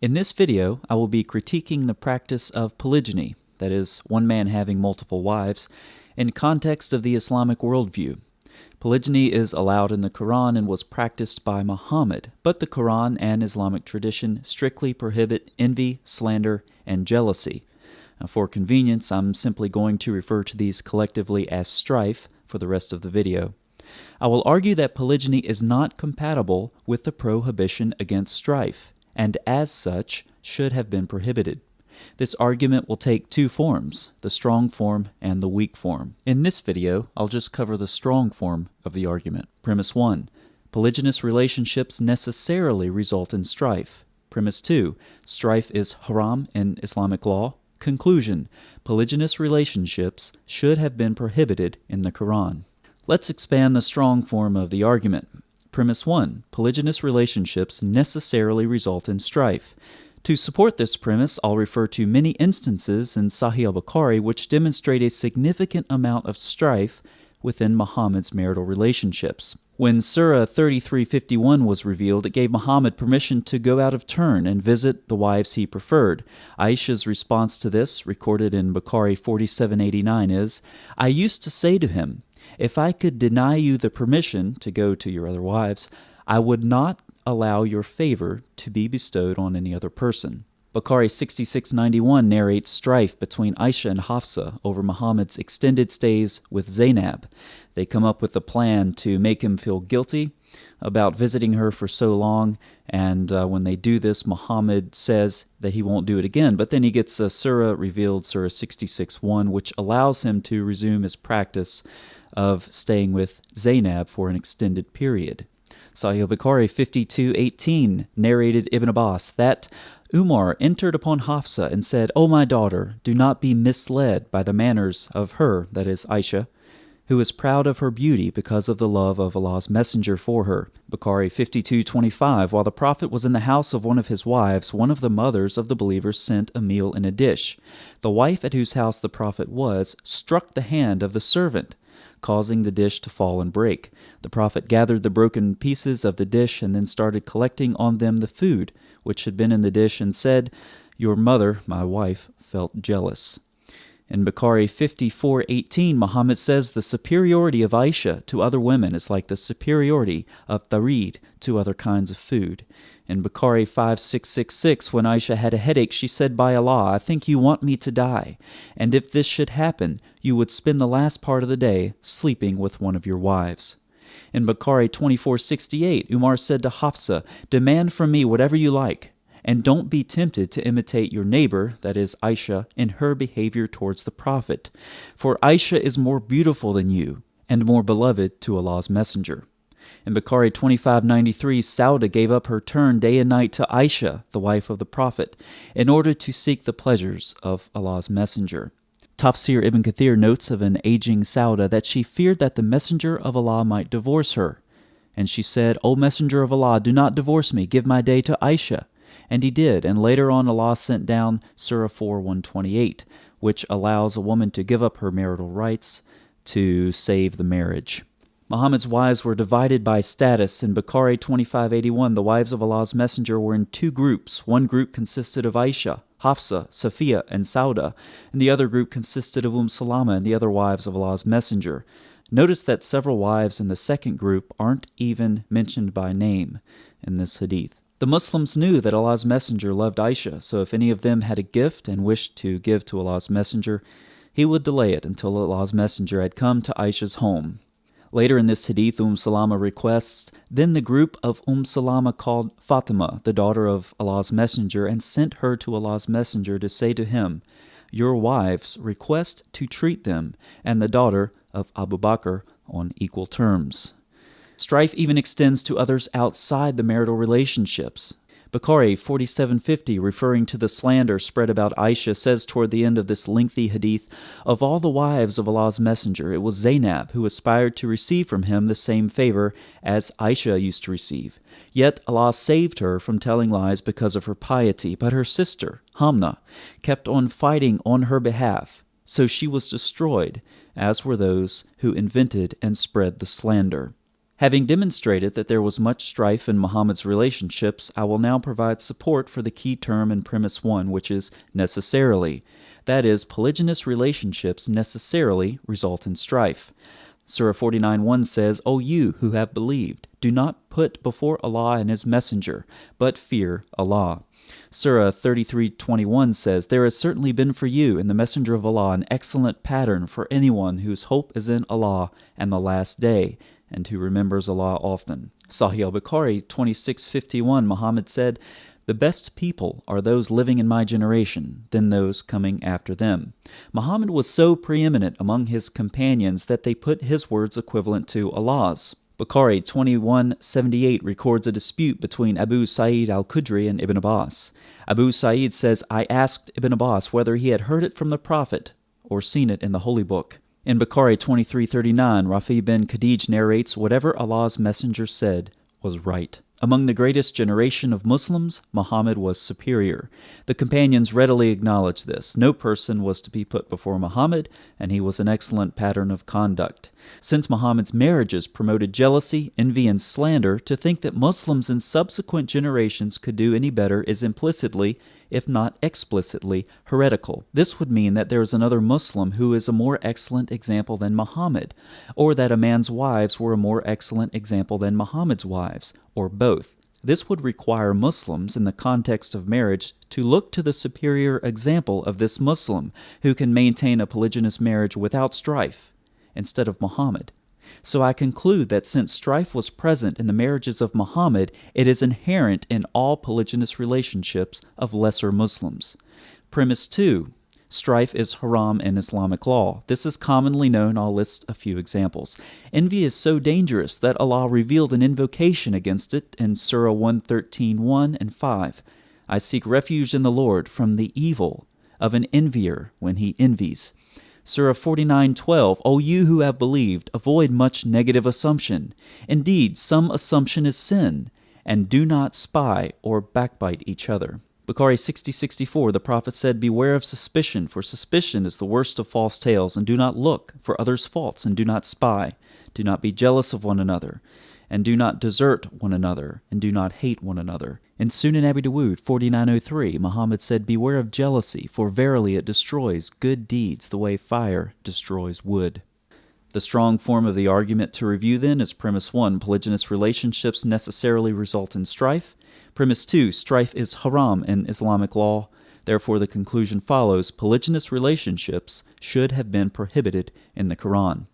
In this video, I will be critiquing the practice of polygyny, that is, one man having multiple wives, in context of the Islamic worldview. Polygyny is allowed in the Quran and was practiced by Muhammad, but the Quran and Islamic tradition strictly prohibit envy, slander, and jealousy. Now, for convenience, I'm simply going to refer to these collectively as strife for the rest of the video. I will argue that polygyny is not compatible with the prohibition against strife, and as such should have been prohibited. This argument will take two forms, the strong form and the weak form. In this video, I'll just cover the strong form of the argument. Premise 1. Polygynous relationships necessarily result in strife. Premise 2. Strife is haram in Islamic law. Conclusion. Polygynous relationships should have been prohibited in the Quran. Let's expand the strong form of the argument. Premise 1. Polygynous relationships necessarily result in strife. To support this premise, I'll refer to many instances in Sahih al-Bukhari which demonstrate a significant amount of strife within Muhammad's marital relationships. When Surah 33:51 was revealed, it gave Muhammad permission to go out of turn and visit the wives he preferred. Aisha's response to this, recorded in Bukhari 4789, is, "I used to say to him, if I could deny you the permission to go to your other wives, I would not allow your favor to be bestowed on any other person." Bukhari 6691 narrates strife between Aisha and Hafsa over Muhammad's extended stays with Zainab. They come up with a plan to make him feel guilty about visiting her for so long, and when they do this, Muhammad says that he won't do it again, but then he gets a surah revealed, Surah 66:1, which allows him to resume his practice of staying with Zainab for an extended period. Sahih al-Bukhari 52:18 narrated Ibn Abbas that Umar entered upon Hafsa and said, "O my daughter, do not be misled by the manners of her," that is Aisha, "who is proud of her beauty because of the love of Allah's messenger for her." Bukhari 52:25, while the Prophet was in the house of one of his wives, one of the mothers of the believers sent a meal in a dish. The wife at whose house the Prophet was struck the hand of the servant, causing the dish to fall and break. The Prophet gathered the broken pieces of the dish and then started collecting on them the food which had been in the dish and said, "Your mother, my wife, felt jealous." In Bukhari 54:18, Muhammad says the superiority of Aisha to other women is like the superiority of tharid to other kinds of food. In Bukhari 5666, when Aisha had a headache, she said, "By Allah, I think you want me to die, and if this should happen, you would spend the last part of the day sleeping with one of your wives." In Bukhari 24:68, Umar said to Hafsa, "Demand from me whatever you like, and don't be tempted to imitate your neighbor," that is Aisha, "in her behavior towards the Prophet. For Aisha is more beautiful than you, and more beloved to Allah's messenger." In Bukhari 25:93, Sauda gave up her turn day and night to Aisha, the wife of the Prophet, in order to seek the pleasures of Allah's messenger. Tafsir Ibn Kathir notes of an aging Sauda that she feared that the messenger of Allah might divorce her. And she said, "O messenger of Allah, do not divorce me, give my day to Aisha." And he did, and later on Allah sent down Surah 4:128, which allows a woman to give up her marital rights to save the marriage. Muhammad's wives were divided by status. In Bukhari 25:81, the wives of Allah's messenger were in two groups. One group consisted of Aisha, Hafsa, Safiya, and Sauda, and the other group consisted of Salama and the other wives of Allah's messenger. Notice that several wives in the second group aren't even mentioned by name in this hadith. The Muslims knew that Allah's messenger loved Aisha, so if any of them had a gift and wished to give to Allah's messenger, he would delay it until Allah's messenger had come to Aisha's home. Later in this hadith, Salama requests, "Then the group of Salama called Fatima, the daughter of Allah's messenger, and sent her to Allah's messenger to say to him, 'Your wives request to treat them and the daughter of Abu Bakr on equal terms.'" Strife even extends to others outside the marital relationships. Bukhari 4750, referring to the slander spread about Aisha, says toward the end of this lengthy hadith, "Of all the wives of Allah's messenger, it was Zainab who aspired to receive from him the same favor as Aisha used to receive. Yet Allah saved her from telling lies because of her piety, but her sister, Hamna, kept on fighting on her behalf, so she was destroyed, as were those who invented and spread the slander." Having demonstrated that there was much strife in Muhammad's relationships, I will now provide support for the key term in premise 1, which is necessarily. That is, polygynous relationships necessarily result in strife. Surah 49:1 says, O you who have believed, do not put before Allah and His Messenger, but fear Allah. Surah 33:21 says, There has certainly been for you in the Messenger of Allah an excellent pattern for anyone whose hope is in Allah and the last day, and who remembers Allah often. Sahih al-Bukhari 26:51, Muhammad said, The best people are those living in my generation, then those coming after them. Muhammad was so preeminent among his companions that they put his words equivalent to Allah's. Bukhari 21:78 records a dispute between Abu Sa'id al-Khudri and Ibn Abbas. Abu Sa'id says, I asked Ibn Abbas whether he had heard it from the Prophet or seen it in the Holy Book. In Bukhari 23:39, Rafi bin Khadij narrates, Whatever Allah's messenger said was right. Among the greatest generation of Muslims, Muhammad was superior. The companions readily acknowledged this. No person was to be put before Muhammad, and he was an excellent pattern of conduct. Since Muhammad's marriages promoted jealousy, envy, and slander, to think that Muslims in subsequent generations could do any better is implicitly, if not explicitly, heretical. This would mean that there is another Muslim who is a more excellent example than Muhammad, or that a man's wives were a more excellent example than Muhammad's wives, or both. This would require Muslims, in the context of marriage, to look to the superior example of this Muslim who can maintain a polygynous marriage without strife, instead of Muhammad. So I conclude that since strife was present in the marriages of Muhammad, it is inherent in all polygynous relationships of lesser Muslims. Premise 2. Strife is haram in Islamic law. This is commonly known. I'll list a few examples. Envy is so dangerous that Allah revealed an invocation against it in Surah 113:1 and 5. I seek refuge in the Lord from the evil of an envier when he envies. Surah 49:12, O you who have believed, avoid much negative assumption. Indeed, some assumption is sin, and do not spy or backbite each other. Bukhari 60:64, the Prophet said, Beware of suspicion, for suspicion is the worst of false tales, and do not look for others' faults, and do not spy. Do not be jealous of one another, and do not desert one another, and do not hate one another. In Sunan Abi Dawud 49:03, Muhammad said, Beware of jealousy, for verily it destroys good deeds the way fire destroys wood. The strong form of the argument to review then is premise 1, polygynous relationships necessarily result in strife. Premise 2, strife is haram in Islamic law. Therefore, the conclusion follows, polygynous relationships should have been prohibited in the Quran.